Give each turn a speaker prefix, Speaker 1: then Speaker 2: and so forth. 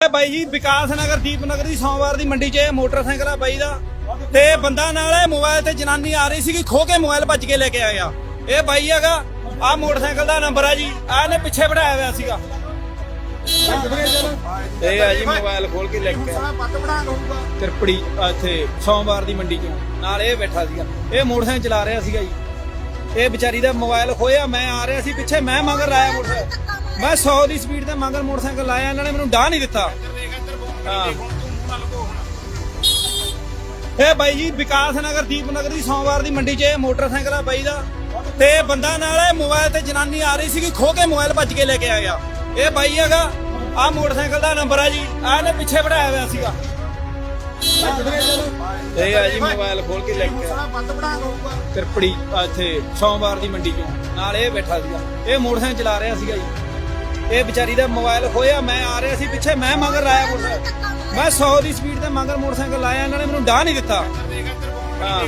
Speaker 1: ਬਾਈ ਜੀ ਵਿਕਾਸ ਨਗਰ ਦੀਪਨਗਰ ਦੀ ਸੋਮਵਾਰ ਦੀ ਮੰਡੀ 'ਚ ਮੋਟਰਸਾਈਕਲ ਆ ਬਾਈ ਦਾ ਤੇ ਬੰਦਾ ਨਾਲ ਮੋਬਾਈਲ ਤੇ ਜਨਾਨੀ ਆ ਰਹੀ ਸੀਗੀ ਖੋ ਕੇ ਮੋਬਾਈਲ ਭੱਜ ਕੇ ਲੈ ਕੇ ਆਇਆ। ਇਹ ਬਾਈ ਹੈਗਾ ਆ ਮੋਟਰਸਾਈਕਲ ਦਾ ਨੰਬਰ ਆ ਜੀ ਆ ਨੇ ਪਿੱਛੇ ਬਿਠਾਇਆ ਹੋਇਆ ਸੀਗਾ। ਇਹ ਆ ਜੀ ਮੋਬਾਈਲ ਖੋਲ ਕੇ ਲੈ ਕੇ ਤਿਰਪੜੀ ਇੱਥੇ ਸੋਮਵਾਰ ਦੀ ਮੰਡੀ 'ਚੋਂ ਨਾਲ ਇਹ ਬੈਠਾ ਸੀਗਾ। ਇਹ ਮੋਟਰਸਾਈਕਲ ਚਲਾ ਰਿਹਾ ਸੀਗਾ ਜੀ। ਇਹ ਵਿਚਾਰੀ ਦਾ ਮੋਬਾਈਲ ਖੋਇਆ ਮੈਂ ਆ ਰਿਹਾ ਸੀ ਪਿੱਛੇ ਮੈਂ ਮਗਰ ਲਾਇਆ ਮੋਟਰਸਾਈਕਲ ਮੈਂ 100 ਦੀ ਸਪੀਡ ਤੇ ਮਗਰ ਮੋਟਰਸਾਈਕਲ ਲਾਇਆ ਇਹਨਾਂ ਨੇ ਮੈਨੂੰ ਡਾਹ ਨਹੀਂ ਦਿੱਤਾ। ਹਾਂ ਇਹ ਬਾਈ ਜੀ ਵਿਕਾਸ ਨਗਰ ਦੀਪਨਗਰ ਦੀ ਸੋਮਵਾਰ ਦੀ ਮੰਡੀ 'ਚ ਮੋਟਰਸਾਈਕਲ ਆ ਬਾਈ ਦਾ ਤੇ ਬੰਦਾ ਨਾਲ ਮੋਬਾਈਲ ਤੇ ਜਨਾਨੀ ਆ ਰਹੀ ਸੀਗੀ ਖੋ ਕੇ ਮੋਬਾਈਲ ਭੱਜ ਕੇ ਲੈ ਕੇ ਆਇਆ। ਇਹ ਬਾਈ ਹੈਗਾ ਆ ਮੋਟਰਸਾਈਕਲ ਦਾ ਨੰਬਰ ਆ ਜੀ ਆ ਨੇ ਪਿੱਛੇ ਬਿਠਾਇਆ ਹੋਇਆ ਸੀਗਾ। ਇਹ ਆ ਜੀ ਮੋਬਾਈਲ ਖੋਲ ਕੇ ਲੈ ਕੇ ਤਿਰਪੜੀ ਇੱਥੇ ਸੋਮਵਾਰ ਦੀ ਮੰਡੀ 'ਚੋਂ ਨਾਲ ਇਹ ਬੈਠਾ ਸੀਗਾ। ਇਹ ਮੋਟਰਸਾਈਕਲ ਚਲਾ ਰਿਹਾ ਸੀਗਾ ਜੀ। ਇਹ ਵਿਚਾਰੀ ਦਾ ਮੋਬਾਈਲ ਖੋਇਆ ਮੈਂ ਆ ਰਿਹਾ ਸੀ ਪਿੱਛੇ ਮੈਂ ਮਗਰ ਲਾਇਆ ਮੋਟਰਸਾਈਕਲ ਮੈਂ 100 ਦੀ ਸਪੀਡ ਤੇ ਮਗਰ ਮੋਟਰਸਾਈਕਲ ਲਾਇਆ ਇਹਨਾਂ ਨੇ ਮੈਨੂੰ ਡਾਹ ਨਹੀਂ ਦਿੱਤਾ। ਹਾਂ